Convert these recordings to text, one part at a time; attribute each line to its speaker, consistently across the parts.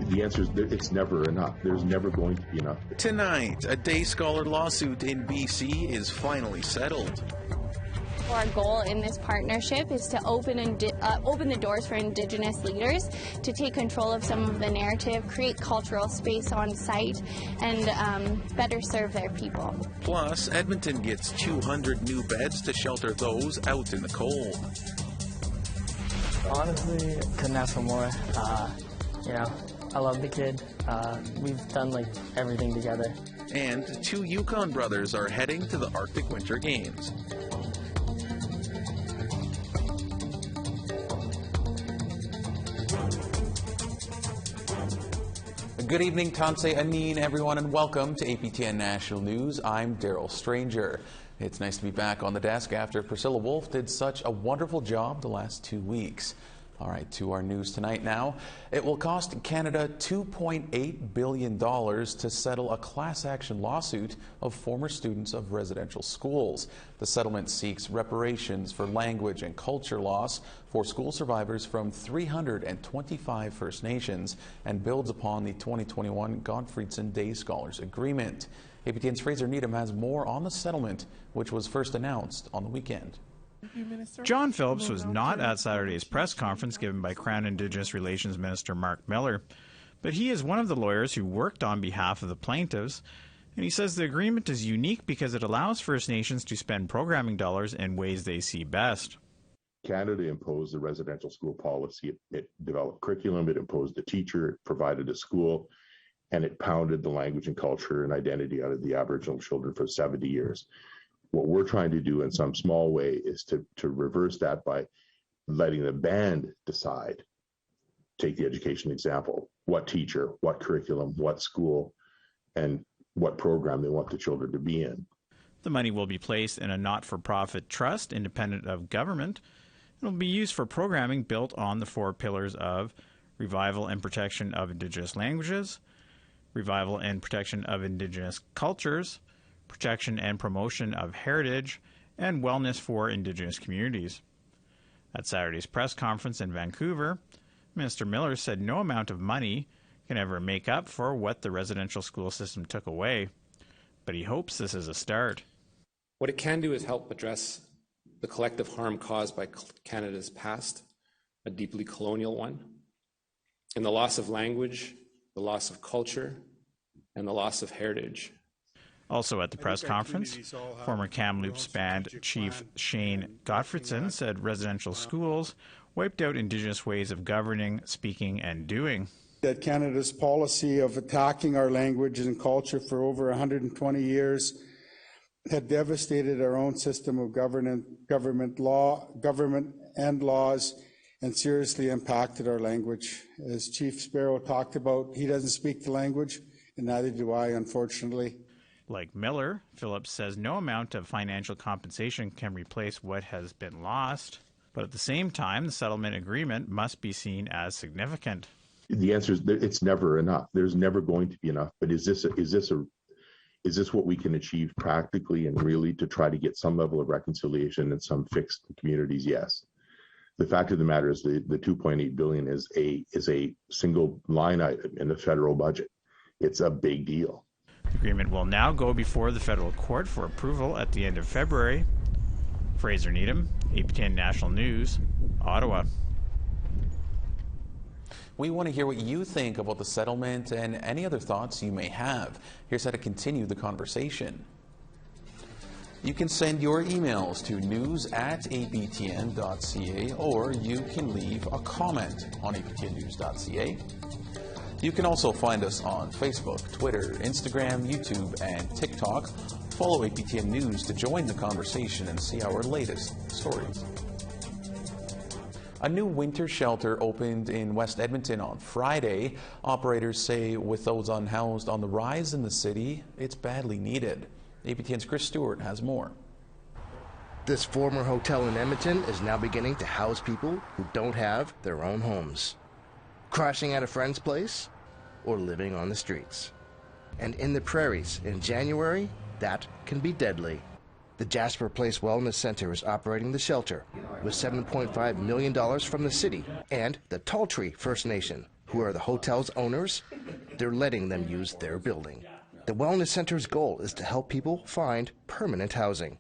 Speaker 1: The answer is it's never enough. There's never going to be enough.
Speaker 2: Tonight, a day scholar lawsuit in BC is finally settled.
Speaker 3: Our goal in this partnership is to open the doors for Indigenous leaders to take control of some of the narrative, create cultural space on site, and better serve their people.
Speaker 2: Plus, Edmonton gets 200 new beds to shelter those out in the cold.
Speaker 4: Honestly, couldn't ask for more. I love the kid. We've done everything together.
Speaker 2: And two Yukon brothers are heading to the Arctic Winter Games. Good evening, Tansei Anin, everyone, and welcome to APTN National News. I'm Daryl Stranger. It's nice to be back on the desk after Priscilla Wolfe did such a wonderful job the last 2 weeks. All right, to our news tonight now. It will cost Canada $2.8 billion to settle a class action lawsuit of former students of residential schools. The settlement seeks reparations for language and culture loss for school survivors from 325 First Nations and builds upon the 2021 Gottfriedson Day Scholars Agreement. APTN's Fraser Needham has more on the settlement, which was first announced on the weekend.
Speaker 5: John Phillips was not at Saturday's press conference given by Crown Indigenous Relations Minister Mark Miller, but he is one of the lawyers who worked on behalf of the plaintiffs, and he says the agreement is unique because it allows First Nations to spend programming dollars in ways they see best.
Speaker 1: Canada imposed the residential school policy. It developed curriculum, it imposed a teacher, it provided a school, and it pounded the language and culture and identity out of the Aboriginal children for 70 years. What we're trying to do in some small way is to reverse that by letting the band decide, take the education example, what teacher, what curriculum, what school, and what program they want the children to be in.
Speaker 5: The money will be placed in a not-for-profit trust independent of government. It will be used for programming built on the 4 pillars of revival and protection of Indigenous languages, revival and protection of Indigenous cultures, protection and promotion of heritage, and wellness for Indigenous communities. At Saturday's press conference in Vancouver, Minister Miller said no amount of money can ever make up for what the residential school system took away, but he hopes this is a start.
Speaker 6: What it can do is help address the collective harm caused by Canada's past, a deeply colonial one, and the loss of language, the loss of culture, and the loss of heritage.
Speaker 5: Also at the press conference, former Kamloops Band Chief Shane Gottfriedson said residential schools wiped out Indigenous ways of governing, speaking, and doing.
Speaker 7: That Canada's policy of attacking our language and culture for over 120 years had devastated our own system of government and laws, and seriously impacted our language. As Chief Sparrow talked about, he doesn't speak the language, and neither do I, unfortunately.
Speaker 5: Like Miller, Phillips says no amount of financial compensation can replace what has been lost, but at the same time, the settlement agreement must be seen as significant.
Speaker 1: The answer is that it's never enough. There's never going to be enough. But is this what we can achieve practically and really to try to get some level of reconciliation and some fixed communities? Yes. The fact of the matter is the $2.8 billion is a single line item in the federal budget. It's a big deal.
Speaker 5: The agreement will now go before the federal court for approval at the end of February. Fraser Needham, APTN National News, Ottawa.
Speaker 2: We want to hear what you think about the settlement and any other thoughts you may have. Here's how to continue the conversation. You can send your emails to news@aptn.ca, or you can leave a comment on aptnnews.ca. You can also find us on Facebook, Twitter, Instagram, YouTube, and TikTok. Follow APTN News to join the conversation and see our latest stories. A new winter shelter opened in West Edmonton on Friday. Operators say with those unhoused on the rise in the city, it's badly needed. APTN's Chris Stewart has more.
Speaker 8: This former hotel in Edmonton is now beginning to house people who don't have their own homes. Crashing at a friend's place, or living on the streets. And in the prairies in January, that can be deadly. The Jasper Place Wellness Center is operating the shelter with $7.5 million from the city and the Tall Tree First Nation, who are the hotel's owners, they're letting them use their building. The Wellness Center's goal is to help people find permanent housing.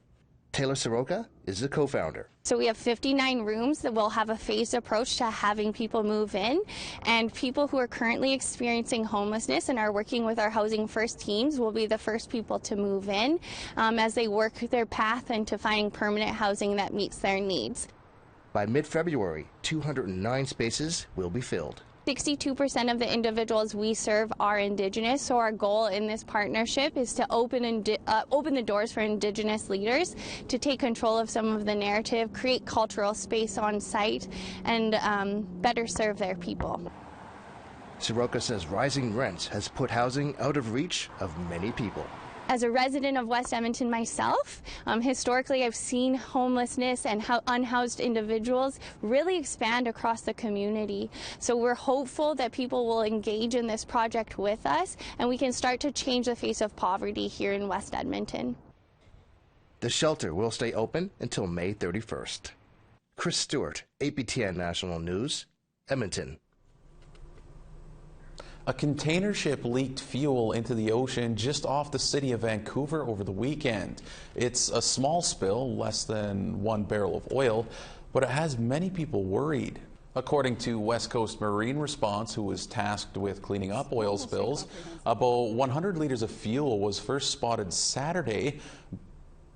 Speaker 8: Taylor Soroka is the co-founder.
Speaker 3: So we have 59 rooms that will have a phased approach to having people move in, and people who are currently experiencing homelessness and are working with our Housing First teams will be the first people to move in as they work their path into finding permanent housing that meets their needs.
Speaker 8: By mid-February, 209 spaces will be filled.
Speaker 3: 62% of the individuals we serve are Indigenous, so our goal in this partnership is to open the doors for Indigenous leaders to take control of some of the narrative, create cultural space on site, and better serve their people.
Speaker 8: Soroka says rising rents has put housing out of reach of many people.
Speaker 3: As a resident of West Edmonton myself, historically I've seen homelessness and unhoused individuals really expand across the community. So we're hopeful that people will engage in this project with us and we can start to change the face of poverty here in West Edmonton.
Speaker 8: The shelter will stay open until May 31st. Chris Stewart, APTN National News, Edmonton.
Speaker 2: A container ship leaked fuel into the ocean just off the city of Vancouver over the weekend. It's a small spill, less than 1 barrel of oil, but it has many people worried. According to West Coast Marine Response, who was tasked with cleaning up oil spills, about 100 liters of fuel was first spotted Saturday.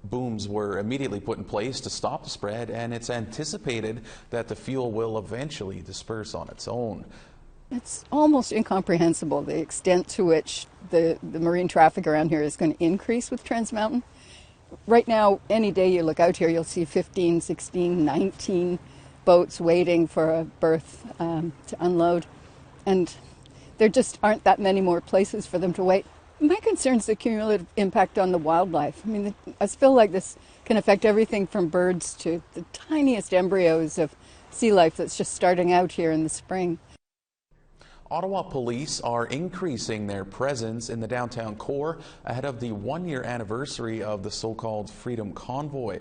Speaker 2: Booms were immediately put in place to stop the spread, and it's anticipated that the fuel will eventually disperse on its own.
Speaker 9: It's almost incomprehensible the extent to which the marine traffic around here is going to increase with Trans Mountain. Right now, any day you look out here, you'll see 15, 16, 19 boats waiting for a berth to unload. And there just aren't that many more places for them to wait. My concern is the cumulative impact on the wildlife. I mean, a spill like this can affect everything from birds to the tiniest embryos of sea life that's just starting out here in the spring.
Speaker 2: Ottawa police are increasing their presence in the downtown core ahead of the one-year anniversary of the so-called Freedom Convoy.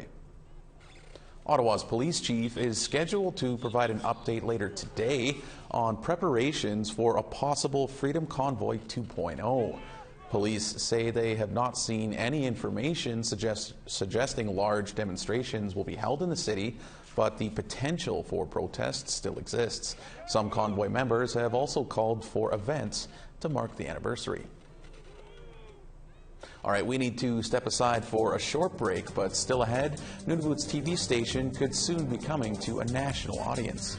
Speaker 2: Ottawa's police chief is scheduled to provide an update later today on preparations for a possible Freedom Convoy 2.0. Police say they have not seen any information suggesting large demonstrations will be held in the city, but the potential for protests still exists. Some convoy members have also called for events to mark the anniversary. All right, we need to step aside for a short break, but still ahead, Nunavut's TV station could soon be coming to a national audience.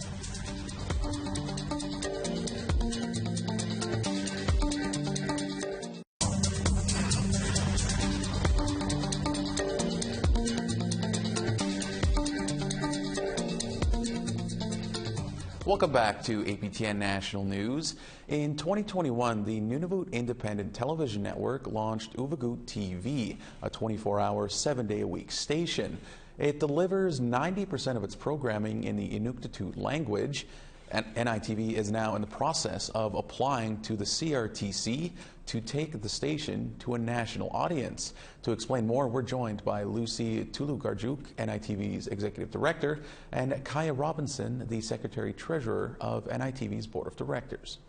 Speaker 2: Welcome back to APTN National News. In 2021, the Nunavut Independent Television Network launched Uvagut TV, a 24-hour, 7-day-a-week station. It delivers 90% of its programming in the Inuktitut language. And NITV is now in the process of applying to the CRTC to take the station to a national audience. To explain more, we're joined by Lucy Tulugarjuk, NITV's Executive Director, and Kaya Robinson, the Secretary-Treasurer of NITV's Board of Directors.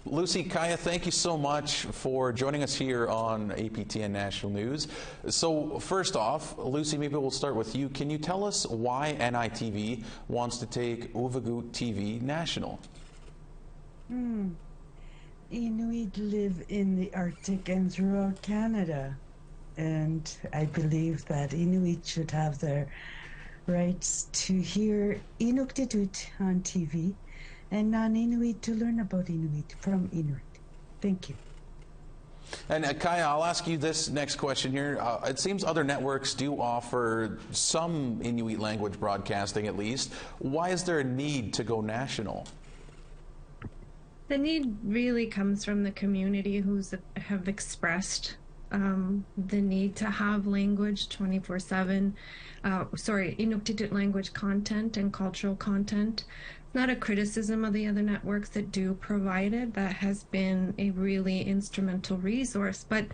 Speaker 2: Lucy, Kaya, thank you so much for joining us here on APTN National News. So first off, Lucy, maybe we'll start with you. Can you tell us why NITV wants to take Uvagut TV national?
Speaker 10: Inuit live in the Arctic and throughout Canada, and I believe that Inuit should have their rights to hear Inuktitut on TV, and non-Inuit to learn about Inuit from Inuit. Thank you.
Speaker 2: And Kaya, I'll ask you this next question here. It seems other networks do offer some Inuit language broadcasting at least. Why is there a need to go national?
Speaker 11: The need really comes from the community who have expressed the need to have language 24/7. Inuktitut language content and cultural content. Not a criticism of the other networks that do provide it. That has been a really instrumental resource, but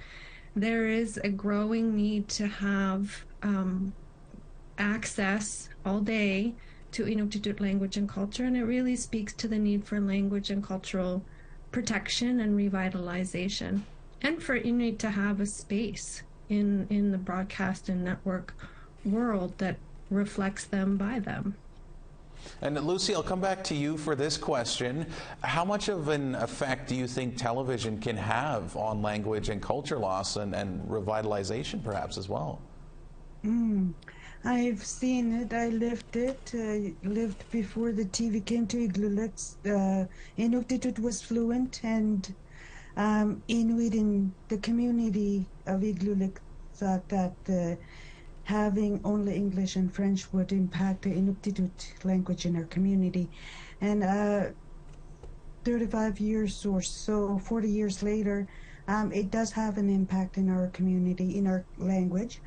Speaker 11: there is a growing need to have access all day to Inuktitut language and culture, and it really speaks to the need for language and cultural protection and revitalization, and for Inuit to have a space in the broadcast and network world that reflects them by them.
Speaker 2: And Lucy, I'll come back to you for this question. How much of an effect do you think television can have on language and culture loss and revitalization perhaps as well?
Speaker 10: I've seen it. I lived it. Lived before the TV came to Igloolik. Inuktitut was fluent, and Inuit in the community of Igloolik thought that having only English and French would impact the Inuktitut language in our community. And 35 years or so, 40 years later, it does have an impact in our community, in our language.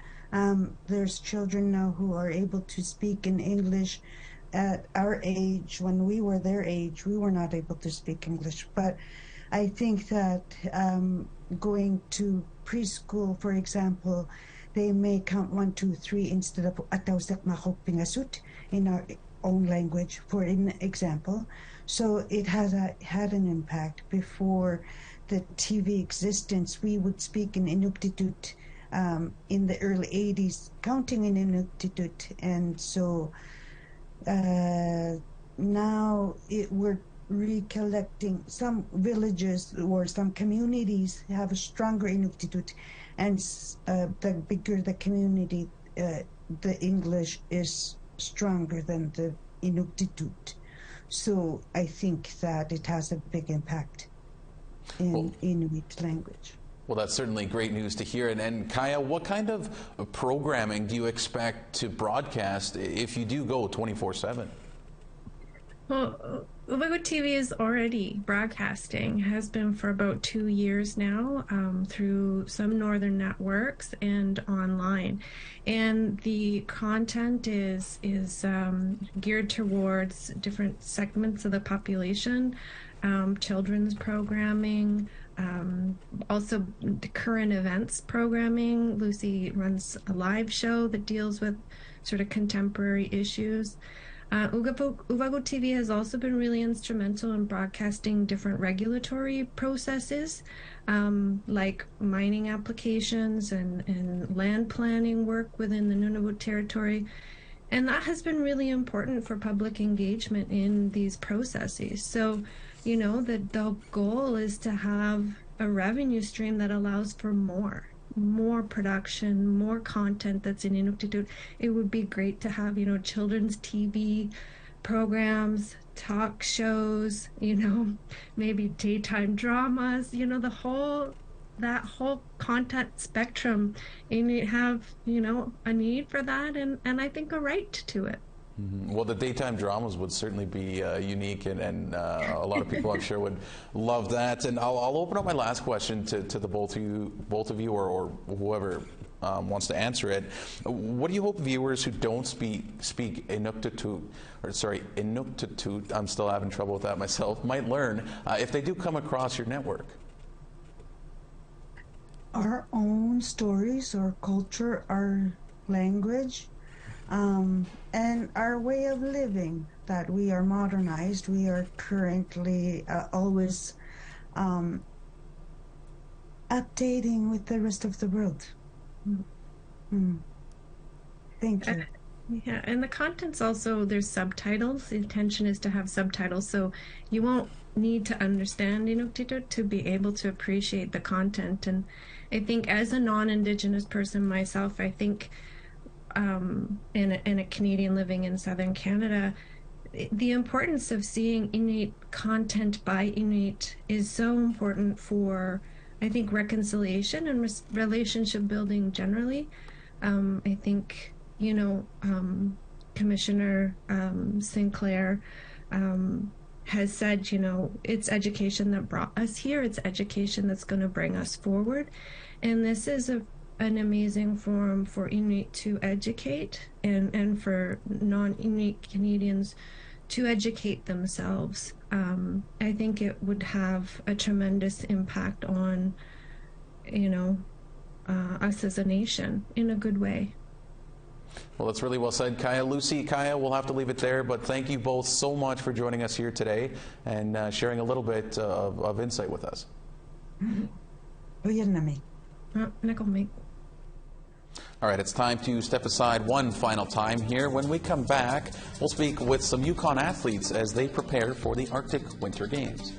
Speaker 10: There's children now who are able to speak in English. At our age, when we were their age, we were not able to speak English. But I think that going to preschool, for example, they may count 1, 2, 3 instead of atawsak mahok pingasut in our own language, for an example. So it has had an impact. Before the TV existence, we would speak in Inuktitut in the early 80s, counting in Inuktitut. And so now we're recollecting. Some villages or some communities have a stronger Inuktitut, and the bigger the community, the English is stronger than the Inuktitut. So I think that it has a big impact in Inuit language.
Speaker 2: Well, that's certainly great news to hear. And Kaya, what kind of programming do you expect to broadcast if you do go 24/7?
Speaker 11: Well, Uvagut TV is already broadcasting, has been for about 2 years now, through some northern networks and online. And the content is geared towards different segments of the population, children's programming, also current events programming. Lucy runs a live show that deals with sort of contemporary issues. Uvagut TV has also been really instrumental in broadcasting different regulatory processes, like mining applications and land planning work within the Nunavut territory. And that has been really important for public engagement in these processes. So, you know, the goal is to have a revenue stream that allows for more production, more content that's in Inuktitut. It would be great to have, you know, children's TV programs, talk shows, you know, maybe daytime dramas, you know, that whole content spectrum. And you have, you know, a need for that and I think a right to it.
Speaker 2: Mm-hmm. Well, the daytime dramas would certainly be unique, and a lot of people, I'm sure, would love that. And I'll open up my last question to the both of you, or whoever wants to answer it. What do you hope viewers who don't speak Inuktitut, I'm still having trouble with that myself, might learn if they do come across your network?
Speaker 10: Our own stories, our culture, our language, and our way of living, that we are modernized. We are currently always updating with the rest of the world. Thank you.
Speaker 11: Yeah, and the content's also, there's subtitles. The intention is to have subtitles, so you won't need to understand Inuktitut to be able to appreciate the content. And I think as a non-Indigenous person myself, I think in a Canadian living in southern Canada, the importance of seeing Inuit content by Inuit is so important for, I think, reconciliation and relationship building generally. I think, you know, Commissioner Sinclair has said, you know, it's education that brought us here. It's education that's going to bring us forward. And this is an amazing forum for Inuit to educate and for non-Inuit Canadians to educate themselves. I think it would have a tremendous impact on, you know, us as a nation in a good way.
Speaker 2: Well, that's really well said, Kaya. Lucy, Kaya, we'll have to leave it there, but thank you both so much for joining us here today and sharing a little bit of insight with us. All right, it's time to step aside one final time here. When we come back, we'll speak with some Yukon athletes as they prepare for the Arctic Winter Games.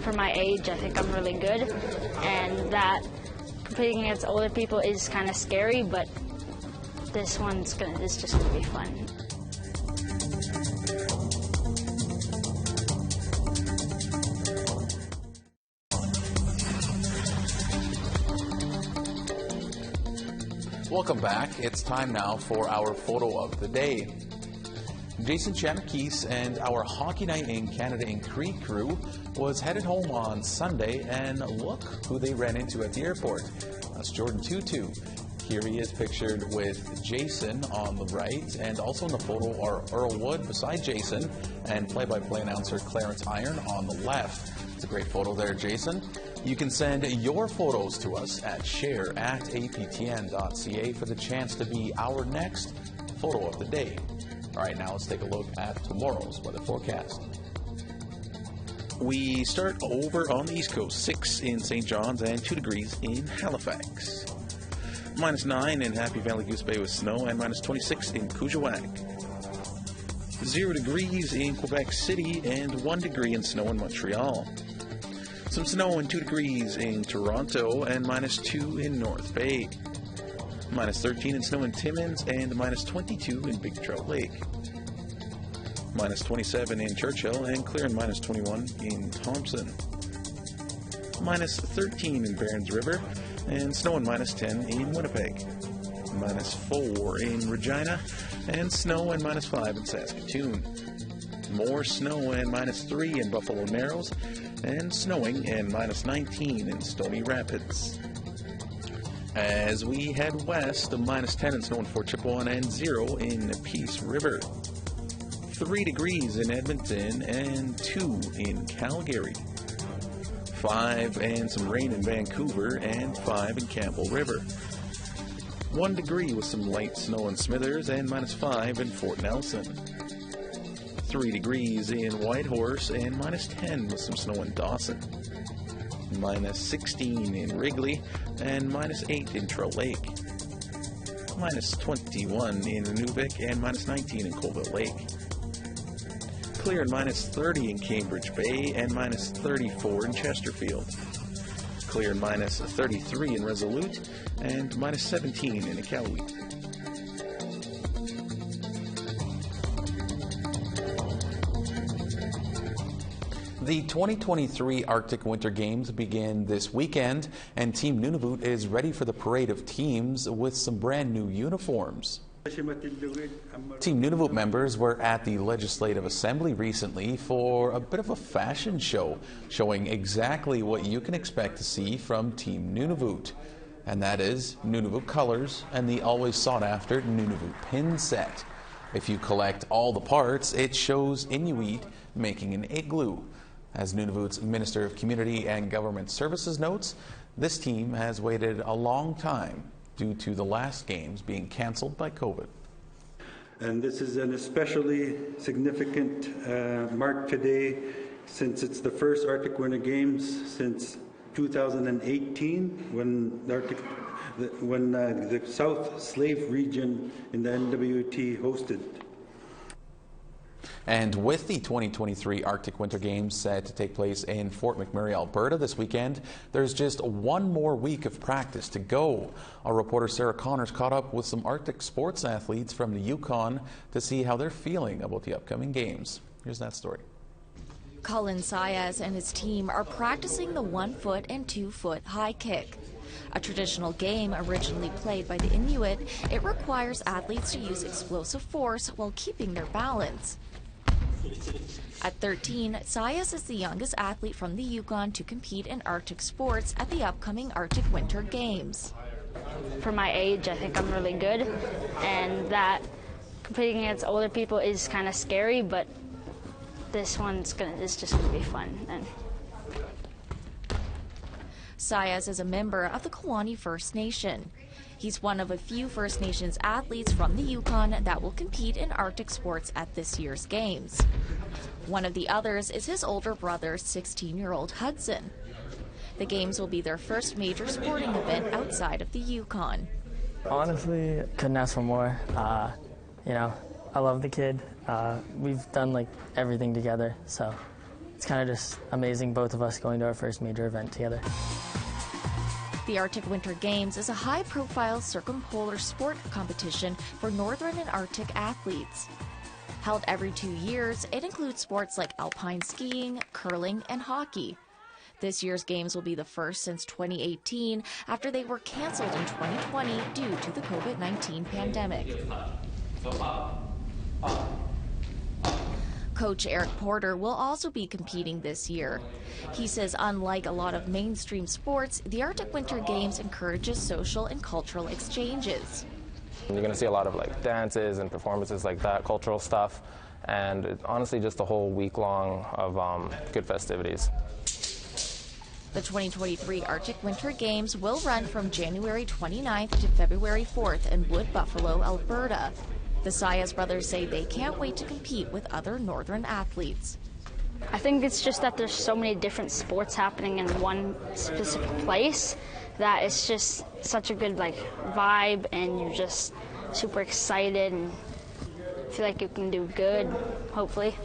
Speaker 12: For my age, I think I'm really good, and that competing against older people is kind of scary, but this is just gonna be fun.
Speaker 2: Welcome back. It's time now for our photo of the day. Jason Chanakis and our Hockey Night in Canada in Cree crew was headed home on Sunday, and look who they ran into at the airport. That's Jordan Tutu. Here he is pictured with Jason on the right, and also in the photo are Earl Wood beside Jason and play-by-play announcer Clarence Iron on the left. It's a great photo there, Jason. You can send your photos to us at share@aptn.ca for the chance to be our next photo of the day. All right, now let's take a look at tomorrow's weather forecast. We start over on the East Coast, 6 in St. John's and 2 degrees in Halifax. -9 in Happy Valley Goose Bay with snow, and -26 in Kuujjuaq. 0 degrees in Quebec City and 1 degree in snow in Montreal. Some snow and 2 degrees in Toronto and -2 in North Bay. -13 in snow in Timmins and -22 in Big Trout Lake. -27 in Churchill and clear and -21 in Thompson. -13 in Barons River and snow and -10 in Winnipeg. -4 in Regina and snow and -5 in Saskatoon. More snow and -3 in Buffalo Narrows and snowing and -19 in Stony Rapids. As we head west, -10 in snow in Fort Chipewyan and 0 in Peace River. 3 degrees in Edmonton and 2 in Calgary. 5 and some rain in Vancouver and 5 in Campbell River. 1 degree with some light snow in Smithers and -5 in Fort Nelson. 3 degrees in Whitehorse and -10 with some snow in Dawson. -16 in Wrigley and -8 in Trout Lake. -21 in Inuvik and -19 in Colville Lake. Clear and -30 in Cambridge Bay and -34 in Chesterfield. Clear and -33 in Resolute and -17 in Iqaluit. The 2023 Arctic Winter Games begin this weekend, and Team Nunavut is ready for the parade of teams with some brand new uniforms. Team Nunavut members were at the Legislative Assembly recently for a bit of a fashion show, showing exactly what you can expect to see from Team Nunavut. And that is Nunavut colors and the always sought-after Nunavut pin set. If you collect all the parts, it shows Inuit making an igloo. As Nunavut's Minister of Community and Government Services notes, this team has waited a long time due to the last games being cancelled by COVID.
Speaker 13: And this is an especially significant mark today, since it's the first Arctic Winter Games since 2018, when the South Slave region in the NWT hosted.
Speaker 2: And with the 2023 Arctic Winter Games set to take place in Fort McMurray, Alberta this weekend, there's just one more week of practice to go. Our reporter Sarah Connors caught up with some Arctic sports athletes from the Yukon to see how they're feeling about the upcoming games. Here's that story.
Speaker 14: Colin Sayas and his team are practicing the 1-foot and 2-foot high kick. A traditional game originally played by the Inuit, it requires athletes to use explosive force while keeping their balance. At 13, Sayas is the youngest athlete from the Yukon to compete in Arctic sports at the upcoming Arctic Winter Games.
Speaker 12: For my age, I think I'm really good, and that competing against older people is kind of scary, but this is just gonna be fun. And
Speaker 14: Sayas is a member of the Kawane First Nation. He's one of a few First Nations athletes from the Yukon that will compete in Arctic sports at this year's Games. One of the others is his older brother, 16-year-old Hudson. The Games will be their first major sporting event outside of the Yukon.
Speaker 4: Honestly, couldn't ask for more. You know, I love the kid. We've done like everything together, so it's kind of just amazing, both of us going to our first major event together.
Speaker 14: The Arctic Winter Games is a high-profile circumpolar sport competition for northern and Arctic athletes. Held every 2 years, it includes sports like alpine skiing, curling, and hockey. This year's Games will be the first since 2018 after they were canceled in 2020 due to the COVID-19 pandemic. Coach Eric Porter will also be competing this year. He says unlike a lot of mainstream sports, the Arctic Winter Games encourages social and cultural exchanges.
Speaker 15: You're going to see a lot of like dances and performances like that, cultural stuff, and honestly just a whole week long of good festivities.
Speaker 14: The 2023 Arctic Winter Games will run from January 29th to February 4th in Wood Buffalo, Alberta. The Sayas brothers say they can't wait to compete with other northern athletes.
Speaker 12: I think it's just that there's so many different sports happening in one specific place that it's just such a good vibe, and you're just super excited and feel like you can do good, hopefully.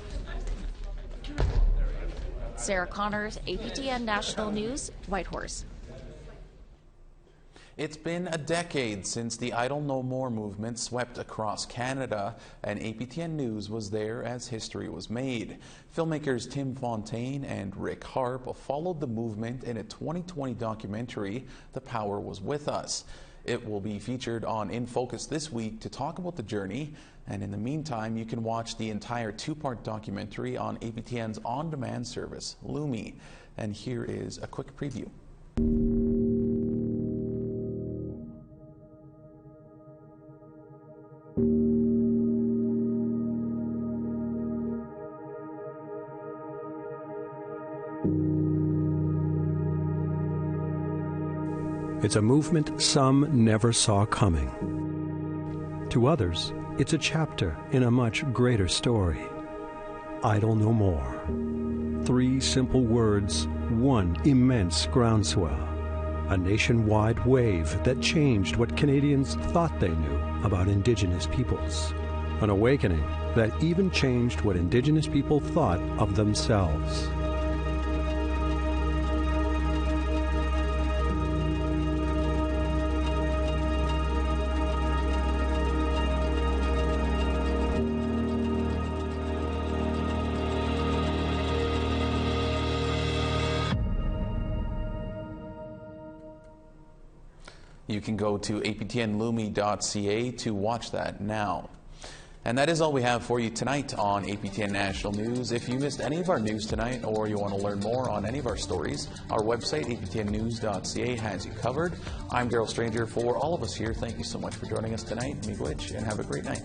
Speaker 14: Sarah Connors, APTN National News, Whitehorse.
Speaker 2: It's been a decade since the Idle No More movement swept across Canada, and APTN News was there as history was made. Filmmakers Tim Fontaine and Rick Harp followed the movement in a 2020 documentary, The Power Was With Us. It will be featured on In Focus this week to talk about the journey, and in the meantime, you can watch the entire two-part documentary on APTN's on-demand service, Lumi. And here is a quick preview.
Speaker 16: It's a movement some never saw coming. To others, it's a chapter in a much greater story. Idle No More. 3 simple words, one immense groundswell. A nationwide wave that changed what Canadians thought they knew about Indigenous peoples. An awakening that even changed what Indigenous people thought of themselves.
Speaker 2: You can go to aptnlumi.ca to watch that now. And that is all we have for you tonight on APTN National News. If you missed any of our news tonight, or you want to learn more on any of our stories, our website, aptnnews.ca, has you covered. I'm Daryl Stranger. For all of us here, thank you so much for joining us tonight. Miigwech, and have a great night.